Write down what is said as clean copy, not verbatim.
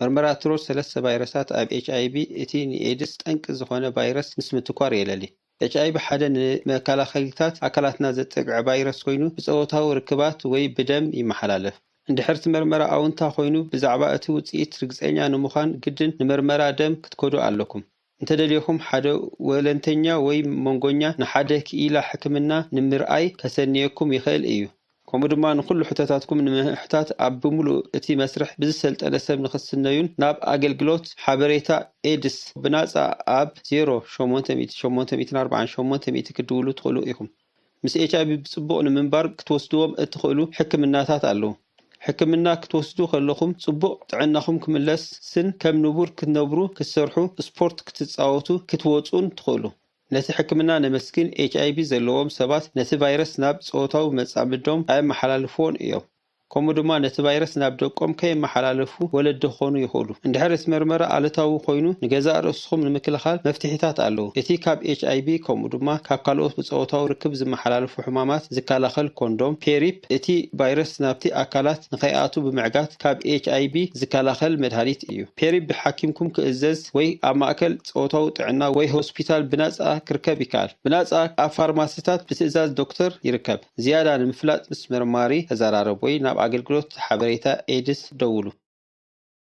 مرمرات روس 3 فيروسات اب HIV اتي نيدس ጠንቂ ዝኾነ ቫይረስ ምስ ምትኳር የለሊ HIV ሓደ ንመከላኸሊታት ኣካላትና ዘጥቅዕ ቫይረስ ኮይኑ ብፀወታዊ ርክባት ወይ ብደም ይመሓላለፍ እንድሕርቲ መርመራ ኣውንታ ኮይኑ ብዛዕባ እቲ ውፅኢት ርግፀኛ ንምዃን ግድን ንመርመራ ደም ክትከዱ ኣለኩም እንተደልየኹም ሓደ ወለንተኛ ወይ መንጎኛ ንሓደ ክኢላ ሕክምና ንምርኣይ ከሰኒየኩም ይኽእል እዩ ከምኡ ድማ ንኩሉ ሕቶታትኩም ንምሕታት ኣብ ብምሉእ እቲ መስርሕ ብዝሰልጠነ ሰብ ንኽስነዩን ናብ ኣገልግሎት ሓበሬታ ኤድስ ብናፃ ኣብ 0800 ክድውሉ ትኽእሉ ኢኹም ምስ HIV ብፅቡቕ ንምንባር ክትወስድዎም እትኽእሉ ሕክምናታት ኣለዉ ሕክምና ክትወስዱ ከለኹም ፅቡቕ ጥዕናኹም ክምለስን ከም ንቡር ክትነብሩ ክትሰርሑ ስፖርት ክትፃወቱ ክትወፁን ትኽእሉ ነቲ ሕክምና ነመስግን HIV ዘለዎም ሰባት ነቲ ቫይረስ ናብ ፀወታዊ መጻምዶም ኣይመሓላልፍዎን እዮም ከምኡ ድማ ነቲ ቫይረስ ናብ ደቆም ከይመሓላለፉ ወለዶ ክኾኑ ይኽእሉ እንድሕር እቲ መርመራ ኣለታዊ ኮይኑ ንገዛእ ርእስኹም ንምክልኻል መፍትሒታት ኣለዉ እቲ ካብ HIV ከምኡ ድማ ካብ ካልኦት ብፀወታዊ ርክብ ዝመሓላለፉ ሕማማት ዝከላኸል ኮንዶም ፔሪፕ እቲ ቫይረስ ናብቲ ኣካላት ንኸይኣቱ ብምዕጋት ካብ HIV ዝከላኸል መድሃኒት እዩ ፔሪፕ ብሓኪምኩም ክእዘዝ ወይ ኣብ ማእከል ፀወታዊ ጥዕና ወይ ሆስፒታል ብናፃ ክርከብ ይከኣል ብናፃ ኣብ ፋርማሲታት ብትእዛዝ ዶክተር ይርከብ ዝያዳ ንምፍላጥ ምስ መርማሪ ተዘራረብ ወይ ናብ ኣገልግሎት ሓበሬታ ኤድስ ደውሉ